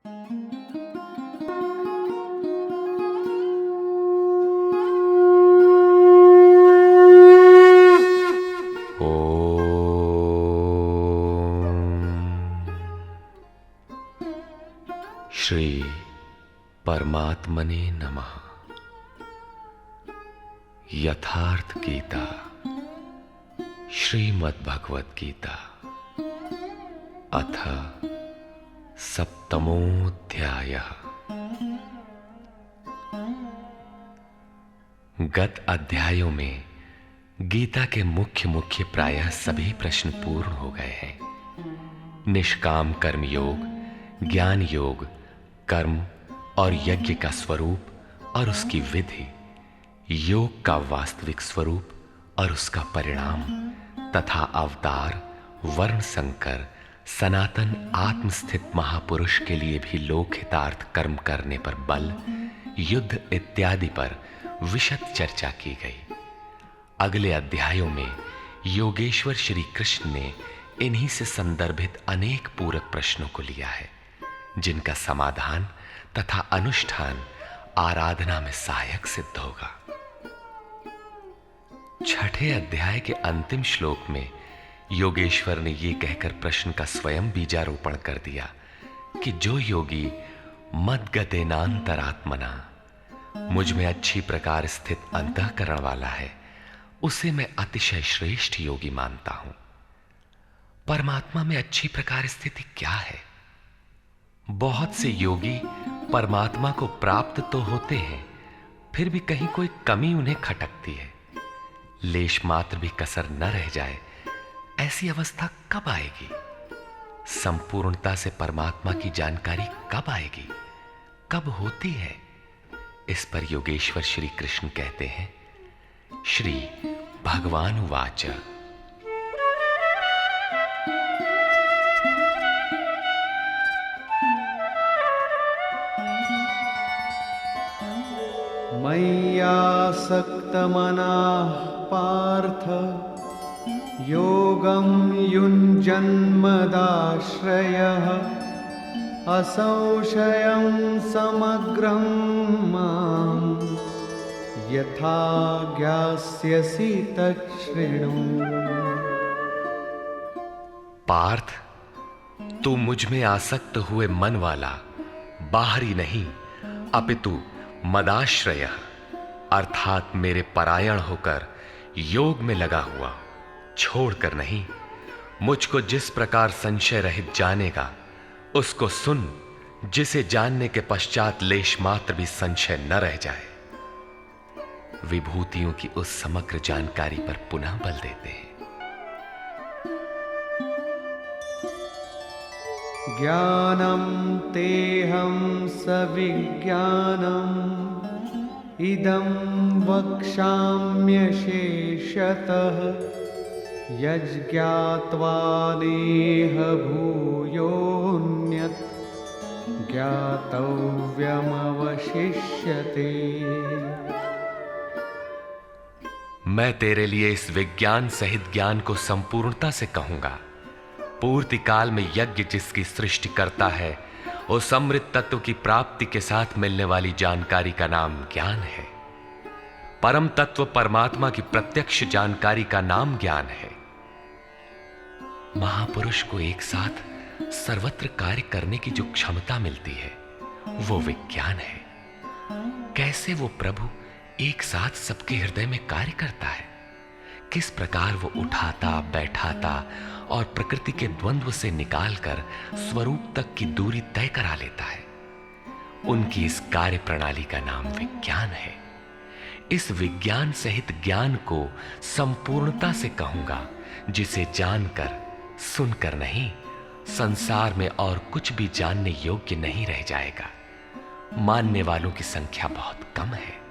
श्री परमात्मने नमः। यथार्थ गीता, श्रीमद् भगवत गीता, अथ सप्तमोऽध्यायः। गत अध्यायों में गीता के मुख्य प्रायः सभी प्रश्न पूर्ण हो गए हैं। निष्काम कर्म योग, ज्ञान योग, कर्म और यज्ञ का स्वरूप और उसकी विधि, योग का वास्तविक स्वरूप और उसका परिणाम, तथा अवतार, वर्ण संकर, सनातन आत्मस्थित महापुरुष के लिए भी लोक हितार्थ कर्म करने पर बल, युद्ध इत्यादि पर विशद चर्चा की गई। अगले अध्यायों में योगेश्वर श्री कृष्ण ने इन्हीं से संदर्भित अनेक पूरक प्रश्नों को लिया है, जिनका समाधान तथा अनुष्ठान आराधना में सहायक सिद्ध होगा। छठे अध्याय के अंतिम श्लोक में योगेश्वर ने यह कहकर प्रश्न का स्वयं बीजारोपण कर दिया कि जो योगी मद्गतेनांतरात्मना, मुझ में अच्छी प्रकार स्थित अंतःकरण वाला है, उसे मैं अतिशय श्रेष्ठ योगी मानता हूं। परमात्मा में अच्छी प्रकार स्थिति क्या है? बहुत से योगी परमात्मा को प्राप्त तो होते हैं, फिर भी कहीं कोई कमी उन्हें खटकती है। लेश मात्र भी कसर न रह जाए, ऐसी अवस्था कब आएगी? संपूर्णता से परमात्मा की जानकारी कब आएगी, कब होती है? इस पर योगेश्वर श्री कृष्ण कहते हैं, श्री भगवान उवाच, मय्यासक्तमनाः पार्थ योगं युञ्जन्मदाश्रयः असंशयं समग्रं मां यथा ज्ञास्यसि तच्छृणु। पार्थ, तू मुझ में आसक्त हुए मन वाला, बाहरी नहीं अपितु मदाश्रय अर्थात मेरे परायण होकर योग में लगा हुआ, छोड़कर नहीं, मुझको जिस प्रकार संशय रहित जानेगा उसको सुन, जिसे जानने के पश्चात लेश मात्र भी संशय न रह जाए। विभूतियों की उस समग्र जानकारी पर पुनः बल देते हैं। ज्ञानं तेहं सविज्ञानम् इदं वक्ष्याम्यशेषतः यज्ज्ञात्वा नेह भूयोऽन्यत् ज्ञातव्यमवशिष्यते। मैं तेरे लिए इस विज्ञान सहित ज्ञान को संपूर्णता से कहूंगा। पूर्ति काल में यज्ञ जिसकी सृष्टि करता है, उस अमृत तत्व की प्राप्ति के साथ मिलने वाली जानकारी का नाम ज्ञान है। परम तत्व परमात्मा की प्रत्यक्ष जानकारी का नाम ज्ञान है। महापुरुष को एक साथ सर्वत्र कार्य करने की जो क्षमता मिलती है, वो विज्ञान है। कैसे वो प्रभु एक साथ सबके हृदय में कार्य करता है, किस प्रकार वो उठाता, बैठाता और प्रकृति के द्वंद्व से निकालकर स्वरूप तक की दूरी तय करा लेता है, उनकी इस कार्य प्रणाली का नाम विज्ञान है। इस विज्ञान सहित ज्ञान को संपूर्णता से कहूंगा, जिसे जानकर, सुनकर नहीं, संसार में और कुछ भी जानने योग्य नहीं रह जाएगा। मानने वालों की संख्या बहुत कम है।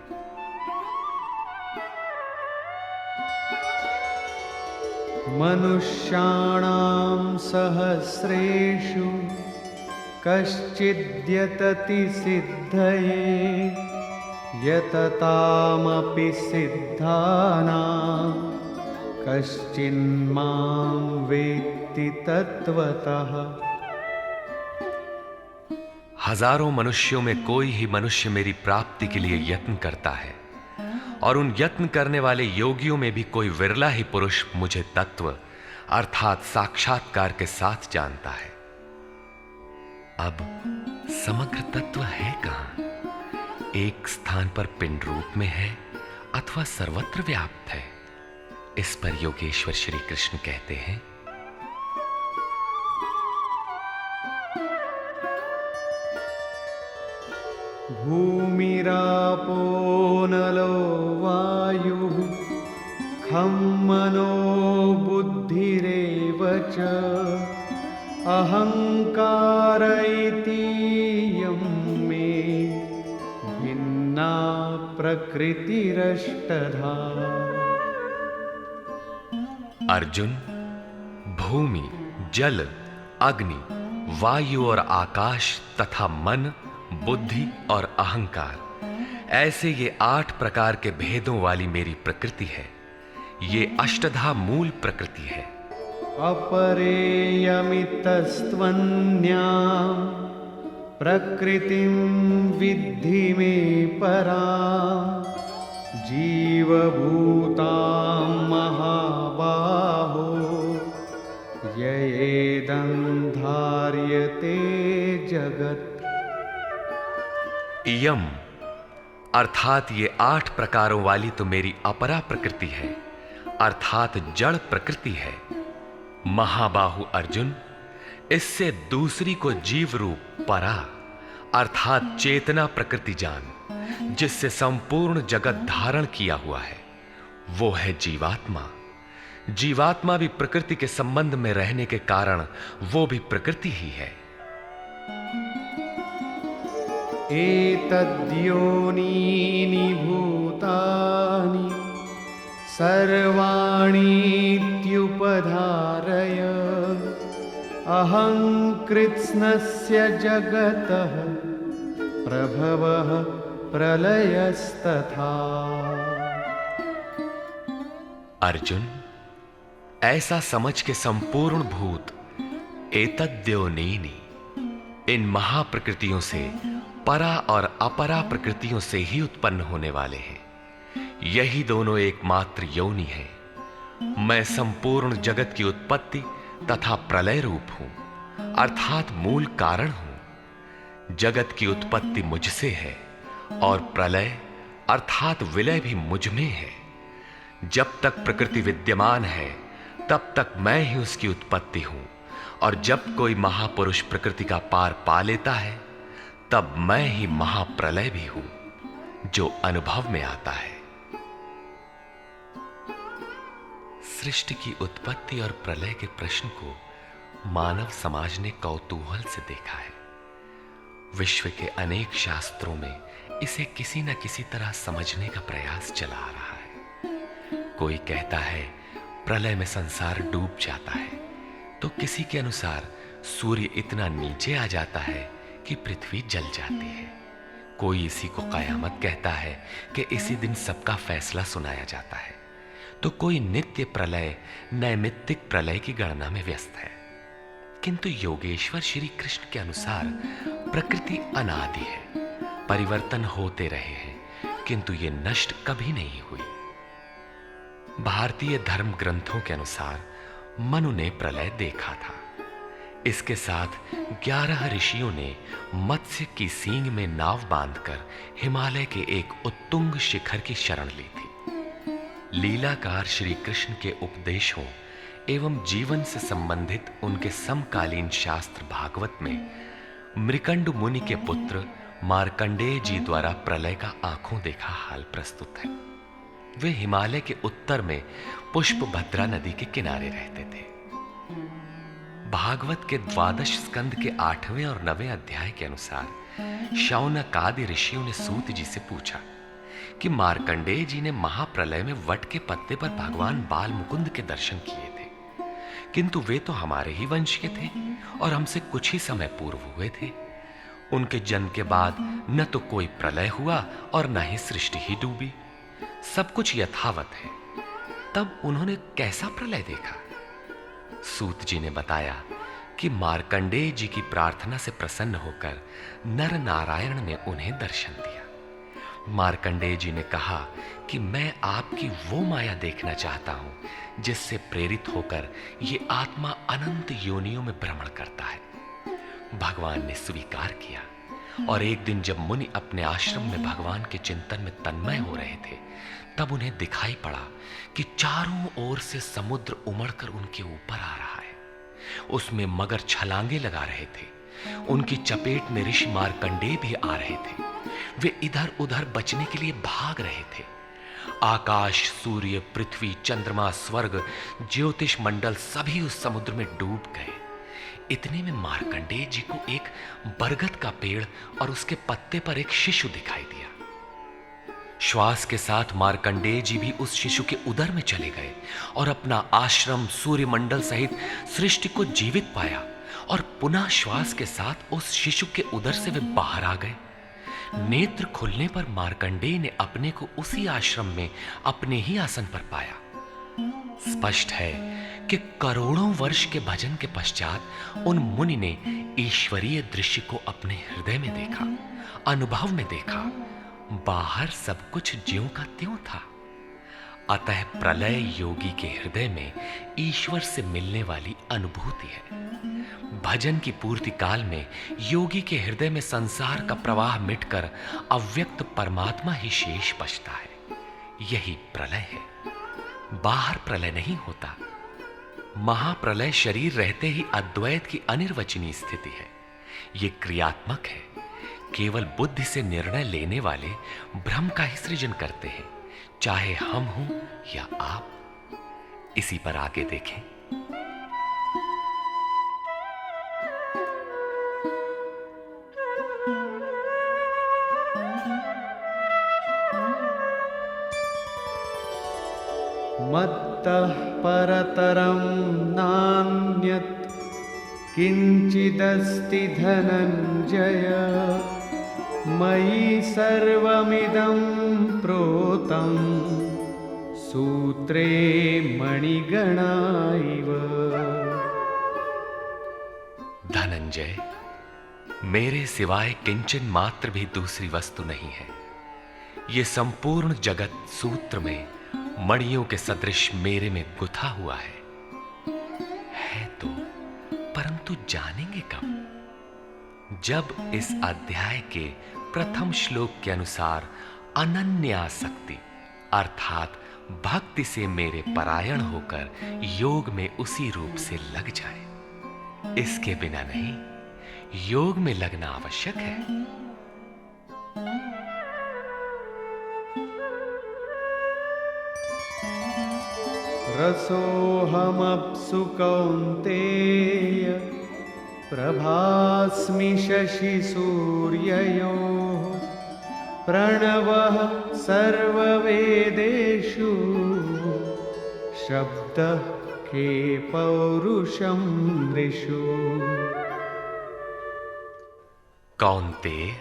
मनुष्याणां सहस्रेषु कश्चिद्यतति सिद्धये यततामपि सिद्धानां कश्चिन्मां वेत्ति तत्वतः। हजारों मनुष्यों में कोई ही मनुष्य मेरी प्राप्ति के लिए यत्न करता है, और उन यत्न करने वाले योगियों में भी कोई विरला ही पुरुष मुझे तत्व अर्थात साक्षात्कार के साथ जानता है। अब समग्र तत्व है कहां? एक स्थान पर पिंड रूप में है अथवा सर्वत्र व्याप्त है? इस पर योगेश्वर श्री कृष्ण कहते हैं, भूमिरापो नलो वायुः खं मनो बुद्धिरेव च अहंकार इति यं मे भिन्ना प्रकृतिरष्टधा। अर्जुन, भूमि, जल, अग्नि, वायु और आकाश तथा मन, बुद्धि और अहंकार, ऐसे ये 8 प्रकार के भेदों वाली मेरी प्रकृति है। ये अष्टधा मूल प्रकृति है। अपरेयमितस्त्वन्यां प्रकृतिं विद्धि मे परां जीवभूतां महाबाहो ययेदं धार्यते जगत्। यम अर्थात ये 8 प्रकारों वाली तो मेरी अपरा प्रकृति है, अर्थात जड़ प्रकृति है। महाबाहु अर्जुन, इससे दूसरी को जीव रूप परा अर्थात चेतना प्रकृति जान, जिससे संपूर्ण जगत धारण किया हुआ है, वो है जीवात्मा। जीवात्मा भी प्रकृति के संबंध में रहने के कारण वो भी प्रकृति ही है। एतद्योनीनि भूतानि सर्वाणीत्युपधारय अहं कृत्स्नस्य जगतः प्रभवः प्रलयस्तथा। अर्जुन, ऐसा समझ के संपूर्ण भूत एतद्योनीनि, इन महाप्रकृतियों से परा और अपरा प्रकृतियों से ही उत्पन्न होने वाले हैं। यही दोनों एकमात्र योनि है। मैं संपूर्ण जगत की उत्पत्ति तथा प्रलय रूप हूं, अर्थात मूल कारण हूं। जगत की उत्पत्ति मुझसे है और प्रलय अर्थात विलय भी मुझ में है। जब तक प्रकृति विद्यमान है तब तक मैं ही उसकी उत्पत्ति हूं, और जब कोई महापुरुष प्रकृति का पार पा लेता है तब मैं ही महाप्रलय भी हूं, जो अनुभव में आता है। सृष्टि की उत्पत्ति और प्रलय के प्रश्न को मानव समाज ने कौतूहल से देखा है। विश्व के अनेक शास्त्रों में इसे किसी न किसी तरह समझने का प्रयास चला आ रहा है। कोई कहता है प्रलय में संसार डूब जाता है, तो किसी के अनुसार सूर्य इतना नीचे आ जाता है कि पृथ्वी जल जाती है। कोई इसी को कयामत कहता है कि इसी दिन सबका फैसला सुनाया जाता है, तो कोई नित्य प्रलय नैमित्तिक प्रलय की गणना में व्यस्त है। किंतु योगेश्वर श्री कृष्ण के अनुसार प्रकृति अनादि है, परिवर्तन होते रहे हैं, किंतु ये नष्ट कभी नहीं हुई। भारतीय धर्म ग्रंथों के अनुसार मनु ने प्रलय देखा था। इसके साथ 11 ऋषियों ने मत्स्य की सींग में नाव बांधकर हिमालय के एक उत्तुंग शिखर की शरण ली थी। लीलाकार श्री कृष्ण के उपदेशों एवं जीवन से संबंधित उनके समकालीन शास्त्र भागवत में मृकंड मुनि के पुत्र मार्कंडेय जी द्वारा प्रलय का आंखों देखा हाल प्रस्तुत है। वे हिमालय के उत्तर में पुष्पभद्रा नदी के किनारे रहते थे। भागवत के 12 स्कंद के 8वें और 9वें अध्याय के अनुसार शौनक आदि ऋषियों ने सूत जी से पूछा कि मार्कंडेय जी ने महाप्रलय में वट के पत्ते पर भगवान बाल मुकुंद के दर्शन किए थे, किंतु वे तो हमारे ही वंश के थे और हमसे कुछ ही समय पूर्व हुए थे। उनके जन्म के बाद न तो कोई प्रलय हुआ और न ही सृष्टि ही डूबी, सब कुछ यथावत है। तब उन्होंने कैसा प्रलय देखा? सूत जी ने बताया कि मार्कंडेय जी की प्रार्थना से प्रसन्न होकर नर नारायण ने उन्हें दर्शन दिया। मार्कंडेय जी ने कहा कि मैं आपकी वो माया देखना चाहता हूं जिससे प्रेरित होकर ये आत्मा अनंत योनियों में भ्रमण करता है। भगवान ने स्वीकार किया और एक दिन जब मुनि अपने आश्रम में भगवान के चिंतन में तन्मय हो रहे थे, तब उन्हें दिखाई पड़ा कि चारों ओर से समुद्र उमड़कर उनके ऊपर आ रहा है। उसमें मगर छलांगे लगा रहे थे। उनकी चपेट में ऋषि मार्कंडेय भी आ रहे थे। वे इधर उधर बचने के लिए भाग रहे थे। आकाश, सूर्य, पृथ्वी, चंद्रमा, स्वर्ग, ज्योतिष मंडल सभी उस समुद्र में डूब गए। इतने में मार्कंडेय जी को एक बरगद का पेड़ और उसके पत्ते पर एक शिशु दिखाई दिया। श्वास के साथ मार्कंडेय जी भी उस शिशु के उदर में चले गए और अपना आश्रम, सूर्यमंडल सहित सृष्टि को जीवित पाया और पुनः श्वास के साथ उस शिशु के उदर से वे बाहर आ गए। नेत्र खुलने पर मार्कंडेय ने अपने को उसी आश्रम में अपने ही आसन पर पाया। स्पष्ट है कि करोड़ों वर्ष के भजन के पश्चात उन मुनि ने ईश्वरीय दृश्य को अपने हृदय में देखा, अनुभव में देखा। बाहर सब कुछ ज्यों का त्यों था। अतः प्रलय योगी के हृदय में ईश्वर से मिलने वाली अनुभूति है। भजन की पूर्ति काल में योगी के हृदय में संसार का प्रवाह मिटकर अव्यक्त परमात्मा ही शेष बचता है। यही प्रलय है। बाहर प्रलय नहीं होता। महाप्रलय शरीर रहते ही अद्वैत की अनिर्वचनीय स्थिति है। ये क्रियात्मक है। केवल बुद्धि से निर्णय लेने वाले भ्रम का ही सृजन करते हैं, चाहे हम हों या आप। इसी पर आगे देखें। मत्तः परतरं नान्यत् किंचिदस्ति धनंजय, मयि सर्वमिदं प्रोतं सूत्रे मणिगणा इव। धनंजय, मेरे सिवाय किंचन मात्र भी दूसरी वस्तु नहीं है। ये संपूर्ण जगत सूत्र में मणियों के सदृश मेरे में गुथा हुआ है तो, परंतु जानेंगे कब? जब इस अध्याय के प्रथम श्लोक के अनुसार अनन्यासक्ति अर्थात भक्ति से मेरे परायण होकर योग में उसी रूप से लग जाए। इसके बिना नहीं, योग में लगना आवश्यक है। रसोऽहमप्सु कौन्तेय प्रभास्मि शशिसूर्ययोः, प्रणवः सर्ववेदेषु शब्दः के पौरुषं ऋषु। कौन्तेय,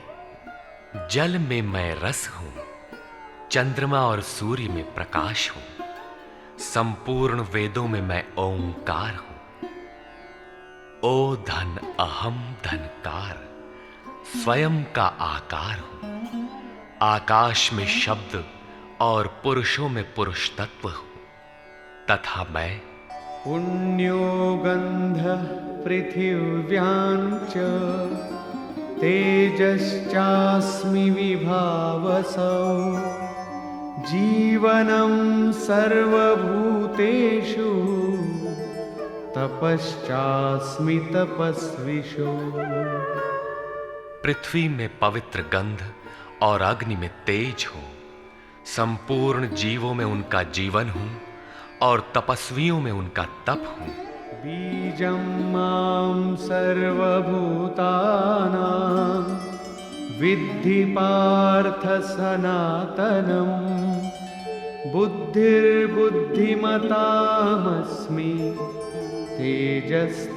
जल में मैं रस हूं, चंद्रमा और सूर्य में प्रकाश हूं, संपूर्ण वेदों में मैं ओंकार हूं। ओ धन अहम धनकार, स्वयं का आकार हूं। आकाश में शब्द और पुरुषों में पुरुष तत्व हूं, तथा मैं पुण्यो गंधः पृथिव्यां च तेजश्चास्मि विभावसौ, जीवनं सर्वभूतेषु तपश्चास्मि तपस्विषु। पृथ्वी में पवित्र गंध और अग्नि में तेज हूं, संपूर्ण जीवों में उनका जीवन हूं और तपस्वियों में उनका तप हूं। बीजं मां सर्वभूतानां विद्धि पार्थ सनातनम्, बुद्धिर्बुद्धिमतामस्मि तेजस्तेजस्विनामहम्।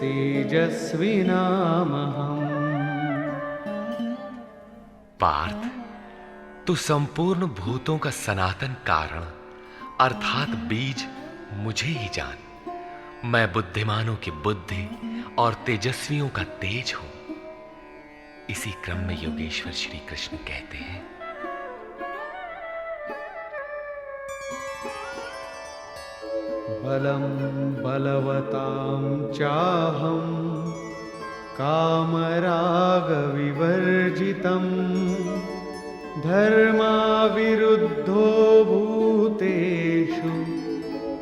पार्थ, तू संपूर्ण भूतों का सनातन कारण अर्थात बीज मुझे ही जान। मैं बुद्धिमानों की बुद्धि और तेजस्वियों का तेज हूं। इसी क्रम में योगेश्वर श्री कृष्ण कहते हैं, बलं बलवतां चाहं कामरागविवर्जितं धर्माविरुद्धो भूतेषु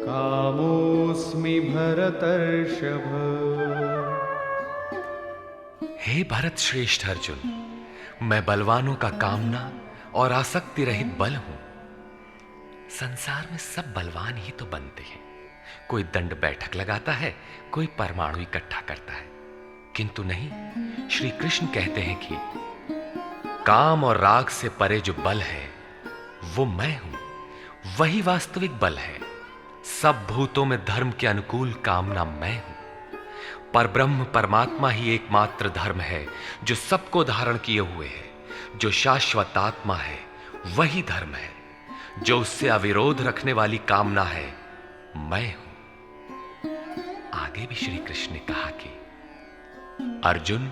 कामोऽस्मि भरतर्षभ। हे भरत श्रेष्ठ अर्जुन, मैं बलवानों का कामना और आसक्ति रहित बल हूं। संसार में सब बलवान ही तो बनते हैं। कोई दंड बैठक लगाता है, कोई परमाणु इकट्ठा करता है, किंतु नहीं, श्री कृष्ण कहते हैं कि काम और राग से परे जो बल है वो मैं हूं, वही वास्तविक बल है। सब भूतों में धर्म के अनुकूल कामना मैं हूं। परब्रह्म परमात्मा ही एकमात्र धर्म है जो सबको धारण किए हुए है। जो शाश्वत आत्मा है वही धर्म है। जो उससे अविरोध रखने वाली कामना है मैं हूं। आगे भी श्री कृष्ण ने कहा कि अर्जुन,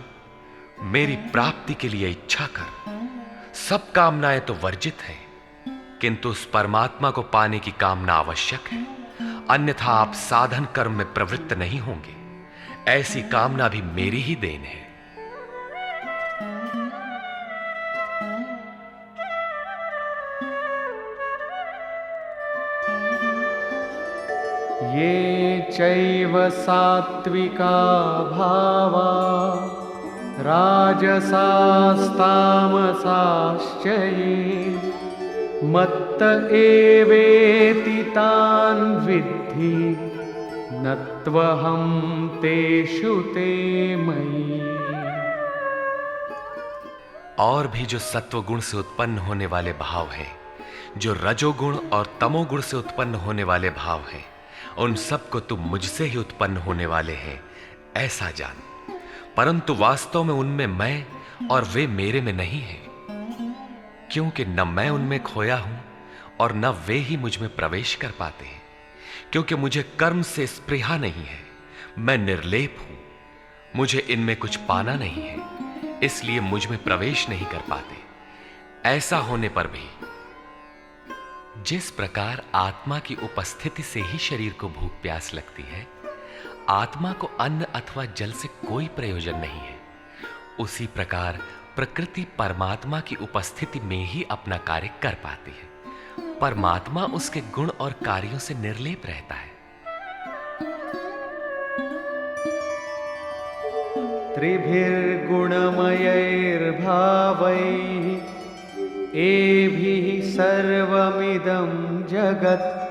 मेरी प्राप्ति के लिए इच्छा कर। सब कामनाएं तो वर्जित हैं, किंतु उस परमात्मा को पाने की कामना आवश्यक है, अन्यथा आप साधन कर्म में प्रवृत्त नहीं होंगे। ऐसी कामना भी मेरी ही देन है। ये चैव सात्विका भावा राजसास्तामसाश्च ये मत्त एवेति तान् विद्धि नत्वहं तेषु ते मयि। और भी जो सत्वगुण से उत्पन्न होने वाले भाव हैं, जो रजोगुण और तमोगुण से उत्पन्न होने वाले भाव हैं, उन सबको तुम मुझसे ही उत्पन्न होने वाले हैं ऐसा जान। परंतु वास्तव में उनमें मैं और वे मेरे में नहीं हैं, क्योंकि न मैं उनमें खोया हूं और न वे ही मुझ में प्रवेश कर पाते हैं। क्योंकि मुझे कर्म से स्पृहा नहीं है, मैं निर्लेप हूं, मुझे इनमें कुछ पाना नहीं है, इसलिए मुझ में प्रवेश नहीं कर पाते। ऐसा होने पर भी जिस प्रकार आत्मा की उपस्थिति से ही शरीर को भूख प्यास लगती है, आत्मा को अन्न अथवा जल से कोई प्रयोजन नहीं है, उसी प्रकार प्रकृति परमात्मा की उपस्थिति में ही अपना कार्य कर पाती है। परमात्मा उसके गुण और कार्यों से निर्लेप रहता है। त्रिभिर्गुणमयैर्भावैः एभिः सर्वमिदं जगत्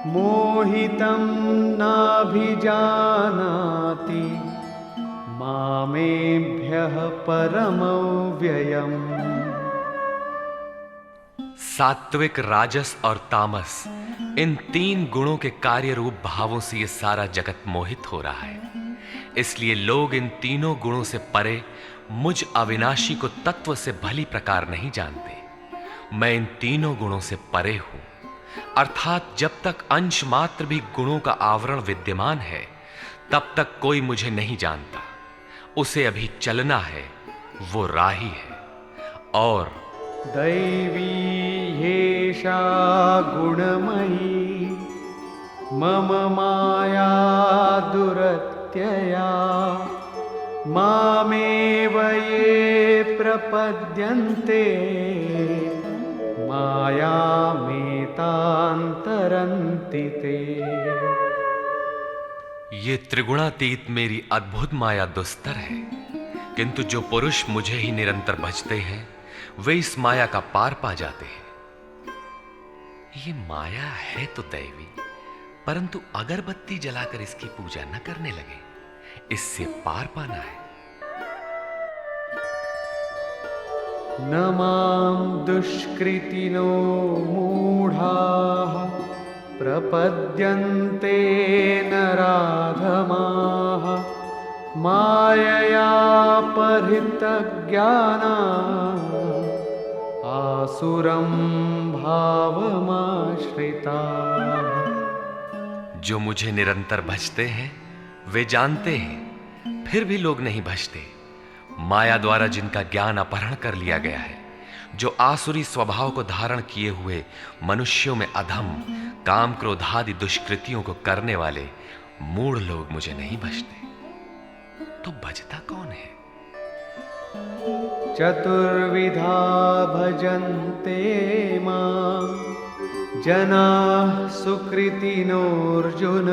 मोहितं नाभिजानाति मामेभ्यः परमव्ययम्। सात्विक, राजस और तामस, इन तीन गुणों के कार्य रूप भावों से यह सारा जगत मोहित हो रहा है। इसलिए लोग इन तीनों गुणों से परे मुझ अविनाशी को तत्व से भली प्रकार नहीं जानते। मैं इन तीनों गुणों से परे हूं, अर्थात जब तक अंश मात्र भी गुणों का आवरण विद्यमान है तब तक कोई मुझे नहीं जानता। उसे अभी चलना है, वो राही है। और दैवी ह्येषा गुणमयी मम माया दुरत्यया मामेव ये प्रपद्यन्ते मायामेतान्तरन्ति ते। ये त्रिगुणातीत मेरी अद्भुत माया दुस्तर है, किंतु जो पुरुष मुझे ही निरंतर भजते हैं वे इस माया का पार पा जाते हैं। ये माया है तो दैवी, परंतु अगरबत्ती जलाकर इसकी पूजा न करने लगे, इससे पार पाना है। न मां दुष्कृतिनो मूढाः प्रपद्यन्ते नराधमाः मायया परितज्ञानाः आसुरं भावमाश्रिताः। जो मुझे निरंतर भजते हैं वे जानते हैं, फिर भी लोग नहीं भजते। माया द्वारा जिनका ज्ञान अपहरण कर लिया गया है, जो आसुरी स्वभाव को धारण किए हुए मनुष्यों में अधम काम क्रोधादि दुष्कृतियों को करने वाले मूढ़ लोग मुझे नहीं भजते, तो भजता कौन है? चतुर्विधा भजन्ते मां जनाः सुकृतिनोऽर्जुन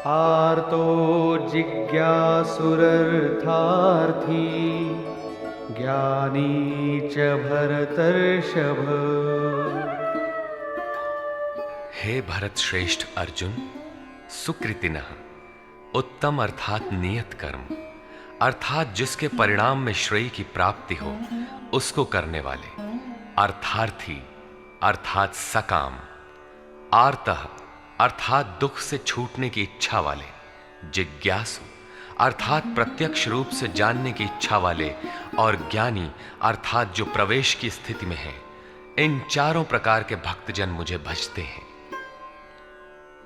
आर्तो जिज्ञासुरर्थार्थी ज्ञानी च भरतर्षभ। हे भरत श्रेष्ठ अर्जुन, सुकृतिनः उत्तम अर्थात नियत कर्म, अर्थात जिसके परिणाम में श्रेय की प्राप्ति हो उसको करने वाले, अर्थार्थी अर्थात सकाम, आर्तः अर्थात दुख से छूटने की इच्छा वाले, जिज्ञासु अर्थात प्रत्यक्ष रूप से जानने की इच्छा वाले, और ज्ञानी अर्थात जो प्रवेश की स्थिति में है। इन चारों प्रकार के भक्तजन मुझे भजते हैं।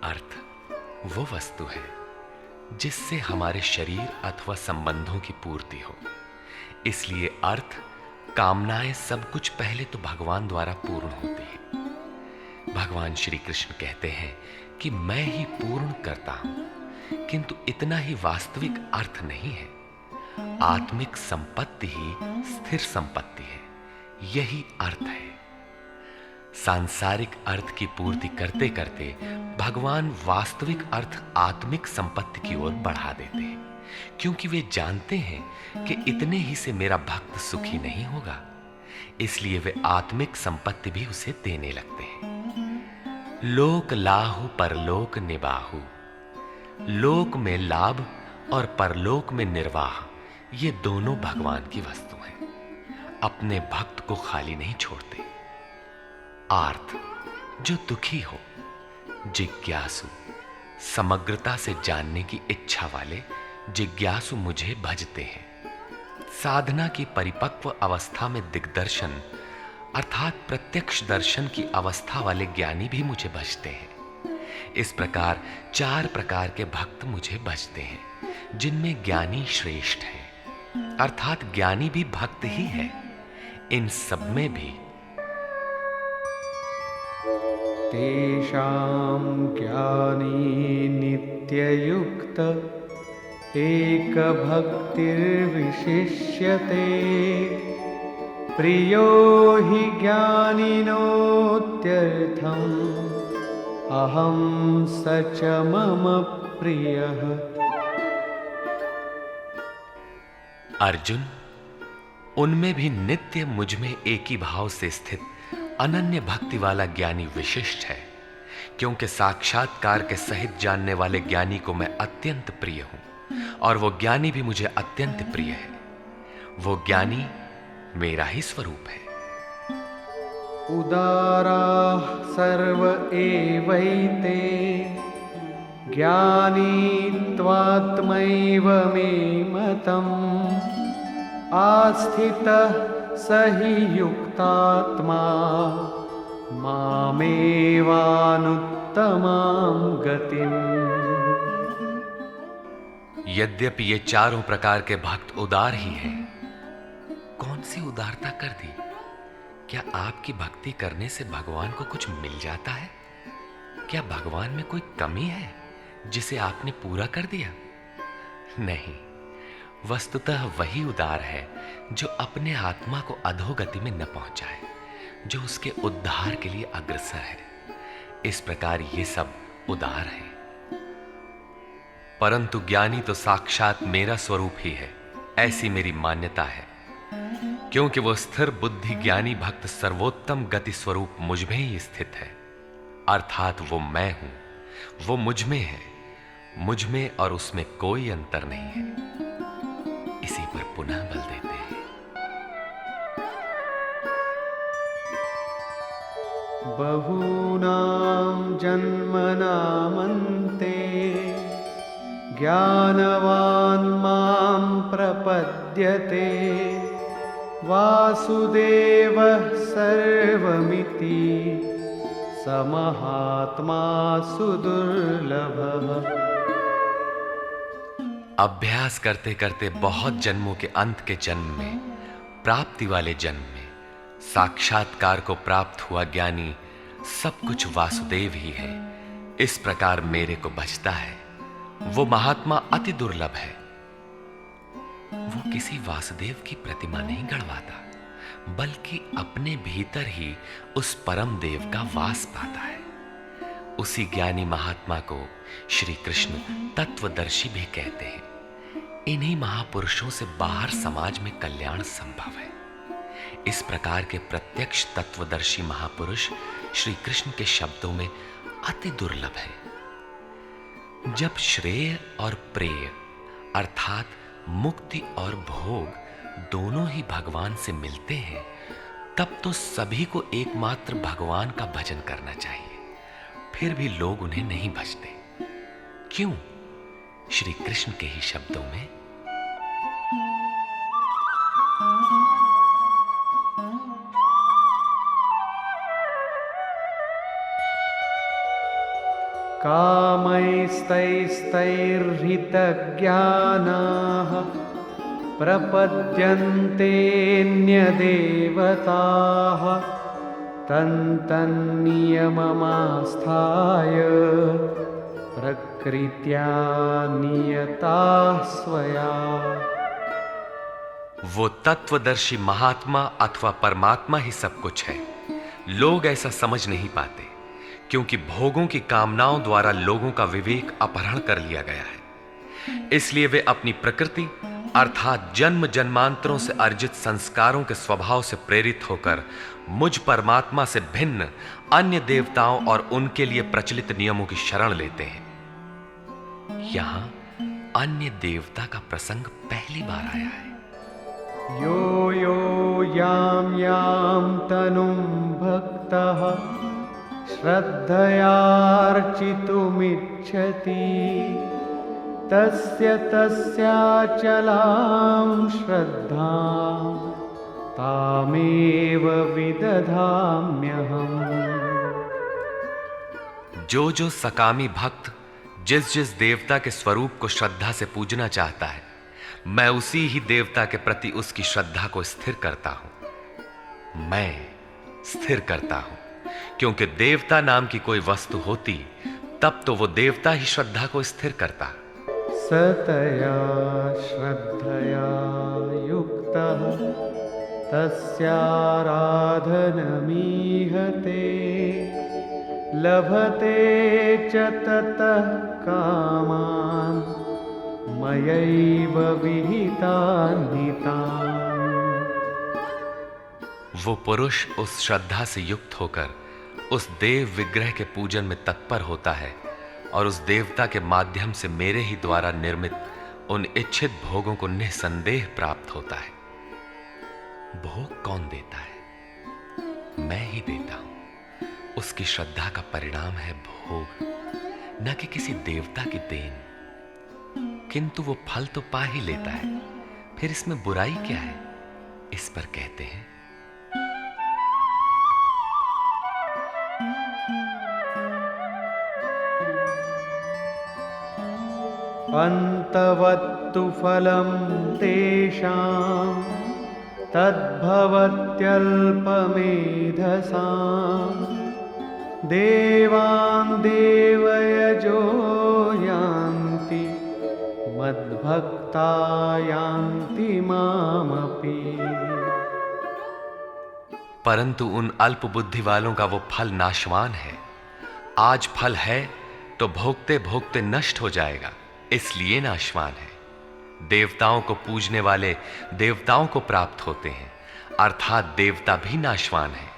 अर्थ वो वस्तु है जिससे हमारे शरीर अथवा संबंधों की पूर्ति हो। इसलिए अर्थ, कामनाएं सब कुछ पहले तो भगवान द्वारा पूर्ण होती है। भगवान श्री कृष्ण कहते हैं कि मैं ही पूर्ण करता हूं, किंतु इतना ही वास्तविक अर्थ नहीं है। आत्मिक संपत्ति ही स्थिर संपत्ति है, यही अर्थ है। सांसारिक अर्थ की पूर्ति करते करते भगवान वास्तविक अर्थ आत्मिक संपत्ति की ओर बढ़ा देते हैं, क्योंकि वे जानते हैं कि इतने ही से मेरा भक्त सुखी नहीं होगा। इसलिए वे आत्मिक संपत्ति भी उसे देने लगते हैं। लोक लाहु परलोक निबाहु, लोक में लाभ और परलोक में निर्वाह, ये दोनों भगवान की वस्तु हैं। अपने भक्त को खाली नहीं छोड़ते। आर्त, जो दुखी हो, जिज्ञासु, समग्रता से जानने की इच्छा वाले जिज्ञासु मुझे भजते हैं। साधना की परिपक्व अवस्था में दिग्दर्शन अर्थात प्रत्यक्ष दर्शन की अवस्था वाले ज्ञानी भी मुझे भजते हैं। इस प्रकार चार प्रकार के भक्त मुझे भजते हैं, जिनमें ज्ञानी श्रेष्ठ है, अर्थात ज्ञानी भी भक्त ही है। इन सब में भी तेषां ज्ञानी नित्ययुक्त एकभक्तिर्विशिष्यते प्रियो हि ज्ञानिनोत्यर्थम् अहं स च मम प्रियः। अर्जुन, उनमें भी नित्य मुझ में एक ही भाव से स्थित अनन्य भक्ति वाला ज्ञानी विशिष्ट है, क्योंकि साक्षात्कार के सहित जानने वाले ज्ञानी को मैं अत्यंत प्रिय हूं, और वो ज्ञानी भी मुझे अत्यंत प्रिय है। वो ज्ञानी मेरा ही स्वरूप है। उदाराः सर्व एवैते ज्ञानी त्वात्मैव मे मतम् आस्थितः स हि युक्तात्मा मामेवानुत्तमां गतिम्। यद्यपि ये चारों प्रकार के भक्त उदार ही हैं, कौन सी उदारता कर दी? क्या आपकी भक्ति करने से भगवान को कुछ मिल जाता है? क्या भगवान में कोई कमी है जिसे आपने पूरा कर दिया? नहीं, वस्तुतः वही उदार है जो अपने आत्मा को अधोगति में न पहुंचाए, जो उसके उद्धार के लिए अग्रसर है। इस प्रकार ये सब उदार है। परंतु ज्ञानी तो साक्षात मेरा स्वरूप ही है, ऐसी मेरी मान्यता है, क्योंकि वो स्थिर बुद्धि ज्ञानी भक्त सर्वोत्तम गति स्वरूप मुझ में ही स्थित है। अर्थात वो मैं हूं, वो मुझ में है, मुझ में और उसमें कोई अंतर नहीं है। इसी पर पुनः बल देते हैं। बहूनां जन्मनामन्ते ज्ञानवान् मां प्रपद्यते वासुदेवः सर्वमिति स महात्मा सुदुर्लभः। अभ्यास करते करते बहुत जन्मों के अंत के जन्म में, प्राप्ति वाले जन्म में साक्षात्कार को प्राप्त हुआ ज्ञानी सब कुछ वासुदेव ही है, इस प्रकार मेरे को बचता है। वो महात्मा अति दुर्लभ है। वो किसी वासुदेव की प्रतिमा नहीं गढ़वाता, बल्कि अपने भीतर ही उस परम देव का वास पाता है। उसी ज्ञानी महात्मा को श्री कृष्ण तत्वदर्शी भी कहते हैं। इन्हीं महापुरुषों से बाहर समाज में कल्याण संभव है। इस प्रकार के प्रत्यक्ष तत्वदर्शी महापुरुष श्री कृष्ण के शब्दों में अति दुर्लभ है। जब श्रेय और प्रेय अर्थात मुक्ति और भोग दोनों ही भगवान से मिलते हैं, तब तो सभी को एकमात्र भगवान का भजन करना चाहिए। फिर भी लोग उन्हें नहीं भजते। क्यों? श्री कृष्ण के ही शब्दों में, कामैस्तैस्तैर्हितज्ञानाः प्रपद्यन्तेऽन्यदेवताः तन्तन्नियममास्थाय प्रकृत्या नियताः स्वया। वो तत्वदर्शी महात्मा अथवा परमात्मा ही सब कुछ है। लोग ऐसा समझ नहीं पाते, क्योंकि भोगों की कामनाओं द्वारा लोगों का विवेक अपहरण कर लिया गया है। इसलिए वे अपनी प्रकृति अर्थात जन्म जन्मांतरों से अर्जित संस्कारों के स्वभाव से प्रेरित होकर मुझ परमात्मा से भिन्न अन्य देवताओं और उनके लिए प्रचलित नियमों की शरण लेते हैं। यहां अन्य देवता का प्रसंग पहली बार आया है। यो यो यां यां तनुं भक्तः श्रद्धयार्चितुमिच्छति तस्य तस्याचलां श्रद्धां तामेव विदधाम्यहम्। जो जो सकामी भक्त जिस जिस देवता के स्वरूप को श्रद्धा से पूजना चाहता है, मैं उसी ही देवता के प्रति उसकी श्रद्धा को स्थिर करता हूं। मैं स्थिर करता हूं, क्योंकि देवता नाम की कोई वस्तु होती तब तो वो देवता ही श्रद्धा को स्थिर करता। सतया श्रद्धया युक्तः तस्याराधनमीहते लभते च ततः कामान् मयैव विहितान् हितान्। वो पुरुष उस श्रद्धा से युक्त होकर उस देव विग्रह के पूजन में तत्पर होता है और उस देवता के माध्यम से मेरे ही द्वारा निर्मित उन इच्छित भोगों को निसंदेह प्राप्त होता है। भोग कौन देता है? मैं ही देता हूं। उसकी श्रद्धा का परिणाम है भोग, न कि किसी देवता की देन। किंतु वो फल तो पा ही लेता है, फिर इसमें बुराई क्या है? इस पर कहते हैं, अन्तवत्तु फलं तेषां तद्भवत्यल्पमेधसां देवान् देवयजो यान्ति मद्भक्ता यान्ति मामपि। परंतु उन अल्प बुद्धि वालों का वो फल नाशवान है। आज फल है तो भोगते भोगते नष्ट हो जाएगा, इसलिए नाशवान है। देवताओं को पूजने वाले देवताओं को प्राप्त होते हैं, अर्थात देवता भी नाशवान है।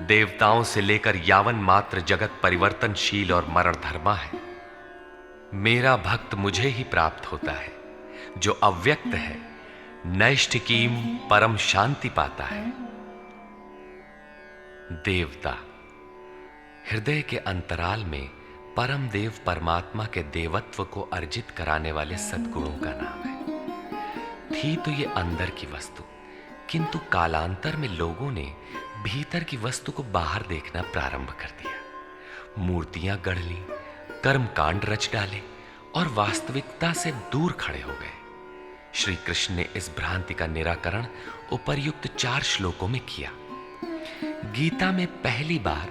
देवताओं से लेकर यावन मात्र जगत परिवर्तनशील और मरणधर्मा है। मेरा भक्त मुझे ही प्राप्त होता है, जो अव्यक्त है, नैष्ठिकीम परम शांति पाता है। देवता हृदय के अंतराल में परम देव परमात्मा के देवत्व को अर्जित कराने वाले सद्गुणों का नाम है। थी तो ये अंदर की वस्तु, किंतु कालांतर में लोगों ने भीतर की वस्तु को बाहर देखना प्रारंभ कर दिया। मूर्तियां गढ़ ली, कर्मकांड रच डाले और वास्तविकता से दूर खड़े हो गए। श्री कृष्ण ने इस भ्रांति का निराकरण उपर्युक्त 4 श्लोकों में किया। गीता में पहली बार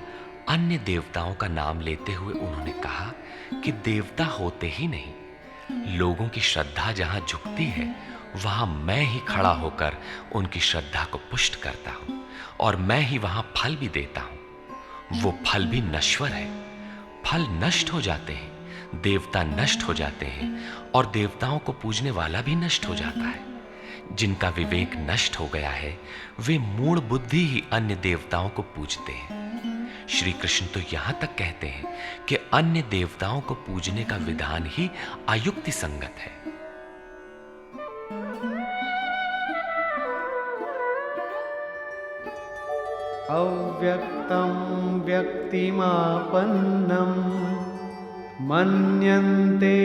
अन्य देवताओं का नाम लेते हुए उन्होंने कहा कि देवता होते ही नहीं, लोगों की श्रद्धा जहां झुकती है वहां मैं ही खड़ा होकर उनकी श्रद्धा को पुष्ट करता हूं और मैं ही वहां फल भी देता हूं। वो फल भी नश्वर है, फल नष्ट हो जाते हैं, देवता नष्ट हो जाते हैं और देवताओं को पूजने वाला भी नष्ट हो जाता है। जिनका विवेक नष्ट हो गया है वे मूढ़ बुद्धि ही अन्य देवताओं को पूजते हैं। श्री कृष्ण तो यहां तक कहते हैं कि अन्य देवताओं को पूजने का विधान ही अयुक्ति संगत है। अव्यक्तं व्यक्तिमापन्नं मन्यन्ते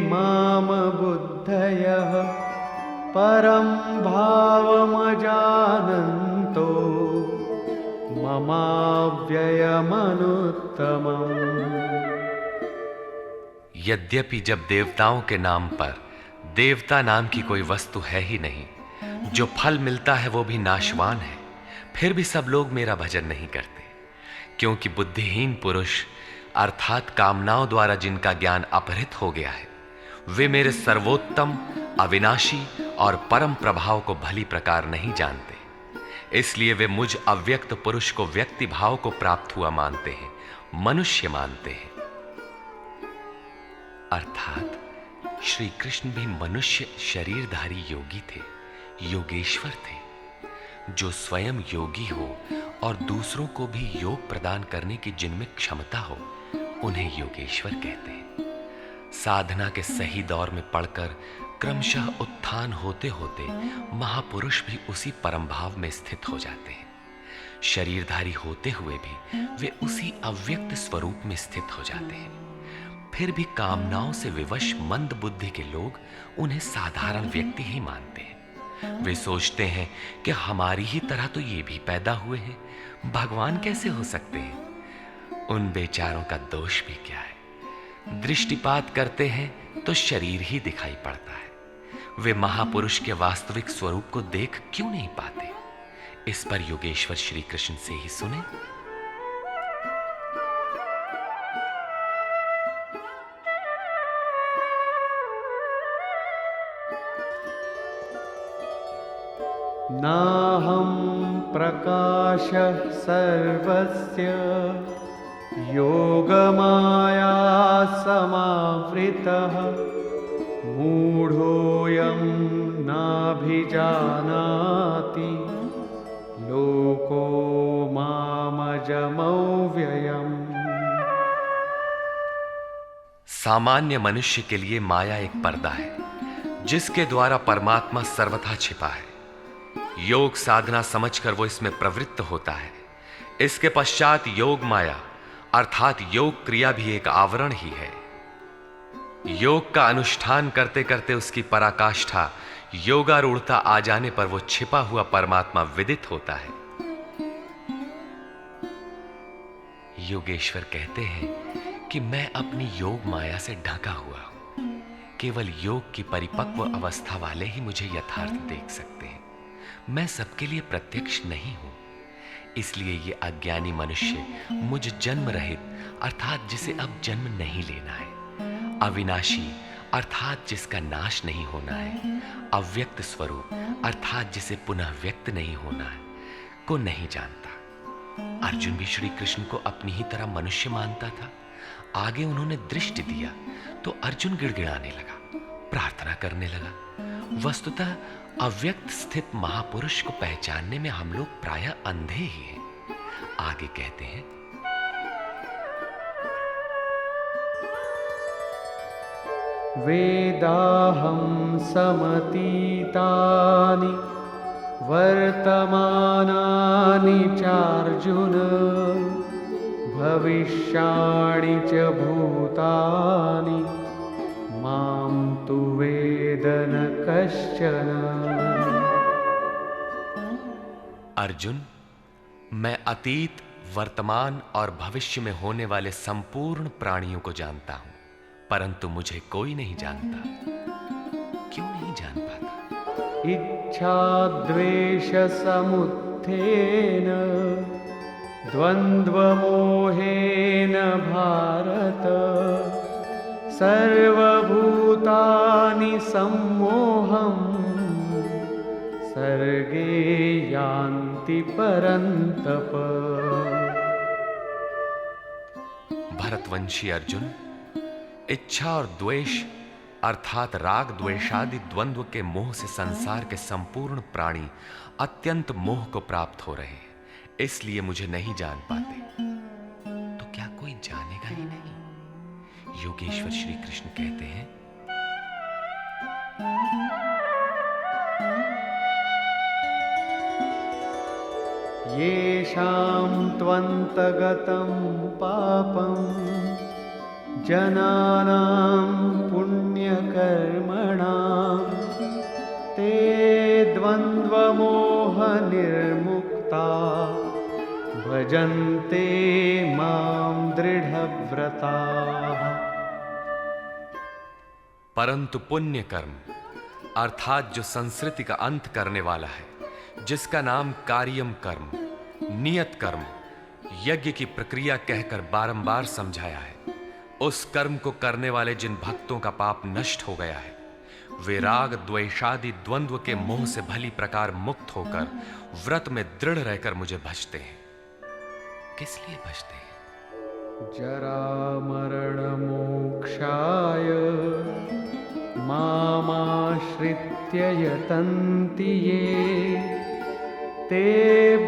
माम बुद्धयः परं भावमजानन्तो ममाव्ययमनुत्तमम्। यद्यपि जब देवताओं के नाम पर देवता नाम की कोई वस्तु है ही नहीं, जो फल मिलता है वो भी नाशवान है, फिर भी सब लोग मेरा भजन नहीं करते, क्योंकि बुद्धिहीन पुरुष अर्थात कामनाओं द्वारा जिनका ज्ञान अपहृत हो गया है वे मेरे सर्वोत्तम, अविनाशी और परम प्रभाव को भली प्रकार नहीं जानते। इसलिए वे मुझ अव्यक्त पुरुष को व्यक्ति भाव को प्राप्त हुआ मानते हैं, मनुष्य मानते हैं। अर्थात श्री कृष्ण भी मनुष्य शरीरधारी योगी थे, योगेश्वर थे। जो स्वयं योगी हो और दूसरों को भी योग प्रदान करने की जिनमें क्षमता हो उन्हें योगेश्वर कहते हैं। साधना के सही दौर में पड़कर क्रमशः उत्थान होते होते महापुरुष भी उसी परम भाव में स्थित हो जाते हैं। शरीरधारी होते हुए भी वे उसी अव्यक्त स्वरूप में स्थित हो जाते हैं। फिर भी कामनाओं से विवश मंद बुद्धि के लोग उन्हें साधारण व्यक्ति ही मानते हैं। वे सोचते हैं कि हमारी ही तरह तो ये भी पैदा हुए हैं, भगवान कैसे हो सकते हैं। उन बेचारों का दोष भी क्या है, दृष्टिपात करते हैं तो शरीर ही दिखाई पड़ता है। वे महापुरुष के वास्तविक स्वरूप को देख क्यों नहीं पाते। इस पर योगेश्वर श्री कृष्ण से ही सुने। नाहं प्रकाशः सर्वस्य योगमाया समावृतः मूढोऽयं नाभिजानाति लोको मामजमव्ययम्। सामान्य मनुष्य के लिए माया एक पर्दा है जिसके द्वारा परमात्मा सर्वथा छिपा है। योग साधना समझकर वो इसमें प्रवृत्त होता है। इसके पश्चात योग माया अर्थात योग क्रिया भी एक आवरण ही है। योग का अनुष्ठान करते करते उसकी पराकाष्ठा योगारूढ़ता आ जाने पर वो छिपा हुआ परमात्मा विदित होता है। योगेश्वर कहते हैं कि मैं अपनी योग माया से ढका हुआ हूं। केवल योग की परिपक्व अवस्था वाले ही मुझे यथार्थ देख सकते हैं। मैं सबके लिए प्रत्यक्ष नहीं हूं। इसलिए ये अज्ञानी मनुष्य मुझ जन्म रहित अर्थात जिसे अब जन्म नहीं लेना है, अविनाशी अर्थात जिसका नाश नहीं होना है, अव्यक्त स्वरूप अर्थात जिसे पुनः व्यक्त नहीं होना है, को नहीं जानता। अर्जुन भी श्री कृष्ण को अपनी ही तरह मनुष्य मानता था। आगे उन्होंने दृष्टि दिया तो अर्जुन गिड़गिड़ाने लगा, प्रार्थना करने लगा। वस्तुतः अव्यक्त स्थित महापुरुष को पहचानने में हम लोग प्रायः अंधे ही हैं। आगे कहते हैं, वेदाहं समतीतानि वर्तमानानि चार्जुन भविष्याणि च भूतानि मां तु वेद न कश्चन। अर्जुन, मैं अतीत, वर्तमान और भविष्य में होने वाले संपूर्ण प्राणियों को जानता हूं, परंतु मुझे कोई नहीं जानता। क्यों नहीं जान पाता? इच्छाद्वेषसमुत्थेन द्वन्द्वमोहेन भारत सर्वभूतानि सम्मोहम् सर्गे यान्ति परन्तप। भरतवंशी अर्जुन, इच्छा और द्वेष अर्थात राग द्वेषादि द्वंद्व के मोह से संसार के संपूर्ण प्राणी अत्यंत मोह को प्राप्त हो रहे हैं, इसलिए मुझे नहीं जान पाते। तो क्या कोई जानेगा ही नहीं? योगेश्वर श्री कृष्ण कहते हैं, येषां त्वन्तगतं पापं जनानां पुण्यकर्मणां ते द्वन्द्वमोहनिर्मुक्ता भजन्ते मां दृढव्रताः। परंतु पुण्य कर्म अर्थात जो संस्कृति का अंत करने वाला है, जिसका नाम कार्यम कर्म, नियत कर्म, यज्ञ की प्रक्रिया कहकर बारंबार समझाया है, उस कर्म को करने वाले जिन भक्तों का पाप नष्ट हो गया है, वे राग द्वेषादि द्वंद्व के मोह से भली प्रकार मुक्त होकर व्रत में दृढ़ रहकर मुझे भजते हैं। किस लिए भजते हैं? जरामरणमोक्षाय मामाश्रित्य यतन्ति ये ते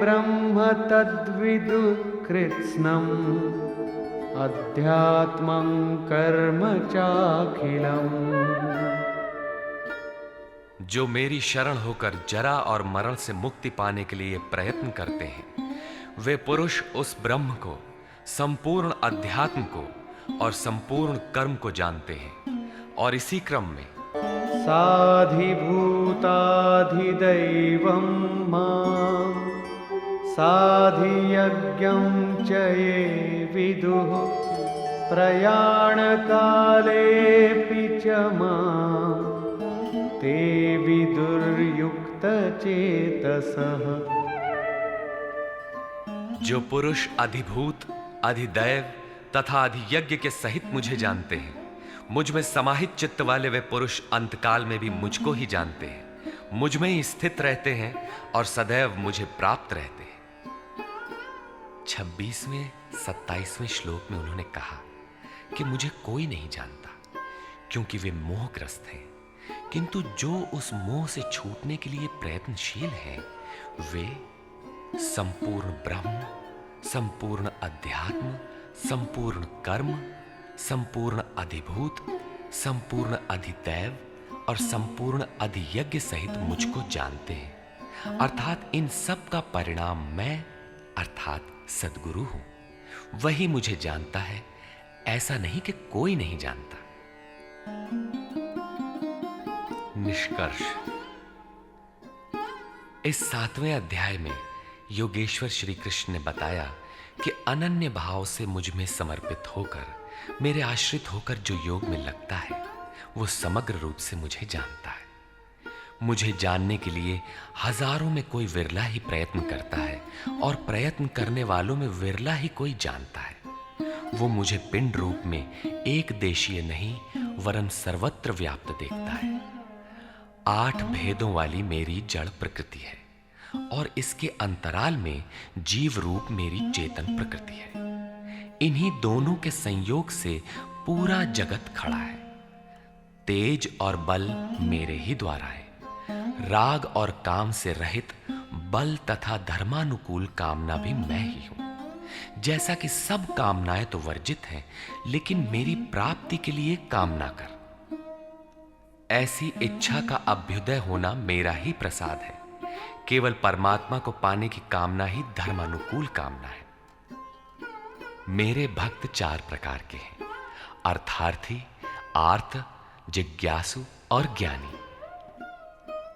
ब्रह्म तद्विदु कृत्स्नम् अध्यात्मं कर्म चाखिलम्। जो मेरी शरण होकर जरा और मरण से मुक्ति पाने के लिए प्रयत्न करते हैं, वे पुरुष उस ब्रह्म को, संपूर्ण अध्यात्म को और संपूर्ण कर्म को जानते हैं, और इसी क्रम में साधिभूताधिदैवं मां साधियज्ञं च ये विदुः प्रयाणकालेऽपि च मां ते विदुर्युक्तचेतसः। जो पुरुष अधिभूत, अधिदैव तथा अधियज्ञ के सहित मुझे जानते हैं, मुझ में समाहित चित्त वाले वे पुरुष अंतकाल में भी मुझको ही जानते हैं, मुझ में ही स्थित रहते हैं और सदैव मुझे प्राप्त रहते हैं। 26वें 27वें श्लोक में उन्होंने कहा कि मुझे कोई नहीं जानता, क्योंकि वे मोहग्रस्त हैं, किंतु जो उस मोह से छूटने के लिए प्रयत्नशील हैं, वे संपूर्ण ब्रह्म, संपूर्ण अध्यात्म, संपूर्ण कर्म, संपूर्ण अधिभूत, संपूर्ण अधिदैव और संपूर्ण अधियज्ञ सहित मुझको जानते हैं, अर्थात इन सब का परिणाम मैं अर्थात सद्गुरु हूं। वही मुझे जानता है, ऐसा नहीं कि कोई नहीं जानता। निष्कर्ष, इस 7वें अध्याय में योगेश्वर श्री कृष्ण ने बताया कि अनन्य भाव से मुझ में समर्पित होकर, मेरे आश्रित होकर जो योग में लगता है, वो समग्र रूप से मुझे जानता है। मुझे जानने के लिए हजारों में कोई विरला ही प्रयत्न करता है, और प्रयत्न करने वालों में विरला ही कोई जानता है। वो मुझे पिंड रूप में एक देशीय नहीं वरन सर्वत्र व्याप्त देखता है। 8 भेदों वाली मेरी जड़ प्रकृति है, और इसके अंतराल में जीव रूप मेरी चेतन प्रकृति है। इन्हीं दोनों के संयोग से पूरा जगत खड़ा है। तेज और बल मेरे ही द्वारा है। राग और काम से रहित बल तथा धर्मानुकूल कामना भी मैं ही हूं। जैसा कि सब कामनाएं तो वर्जित हैं, लेकिन मेरी प्राप्ति के लिए कामना कर। ऐसी इच्छा का अभ्युदय होना मेरा ही प्रसाद है। केवल परमात्मा को पाने की कामना ही धर्मानुकूल कामना है। मेरे भक्त 4 प्रकार के हैं: अर्थार्थी, आर्त, जिज्ञासु और ज्ञानी।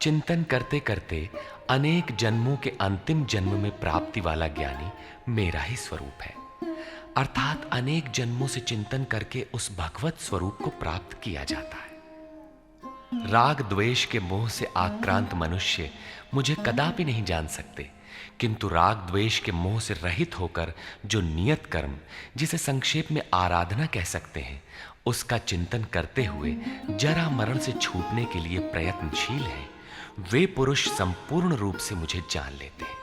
चिंतन करते करते अनेक जन्मों के अंतिम जन्म में प्राप्ति वाला ज्ञानी मेरा ही स्वरूप है, अर्थात अनेक जन्मों से चिंतन करके उस भगवत स्वरूप को प्राप्त किया जाता है। राग द्वेष के मोह से आक्रांत मनुष्य मुझे कदापि नहीं जान सकते, किंतु राग द्वेष के मोह से रहित होकर जो नियत कर्म, जिसे संक्षेप में आराधना कह सकते हैं, उसका चिंतन करते हुए जरा मरण से छूटने के लिए प्रयत्नशील हैं, वे पुरुष संपूर्ण रूप से मुझे जान लेते हैं।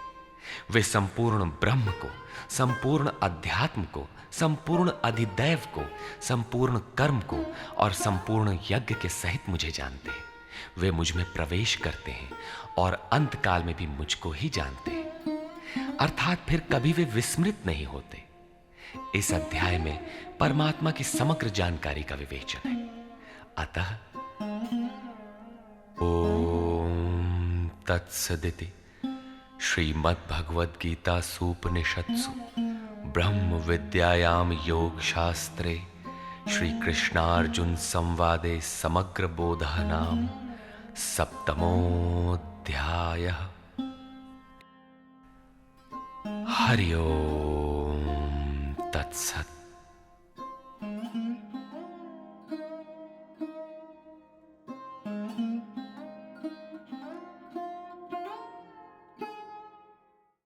वे संपूर्ण ब्रह्म को, संपूर्ण अध्यात्म को, संपूर्ण अधिदैव को, संपूर्ण कर्म को और संपूर्ण यज्ञ के सहित मुझे जानते हैं। वे मुझ में प्रवेश करते हैं और अंत काल में भी मुझको ही जानते हैं, अर्थात फिर कभी वे विस्मृत नहीं होते। इस अध्याय में परमात्मा की समग्र जानकारी का विवेचन है। अतः ओम तत्सदिति श्रीमद्भगवद्गीतासूपनिषत्सु ब्रह्म विद्यायाम योग शास्त्रे श्री कृष्णार्जुन संवादे समग्र बोधः नाम सप्तमोऽध्यायः। हरि ओम तत्सत्।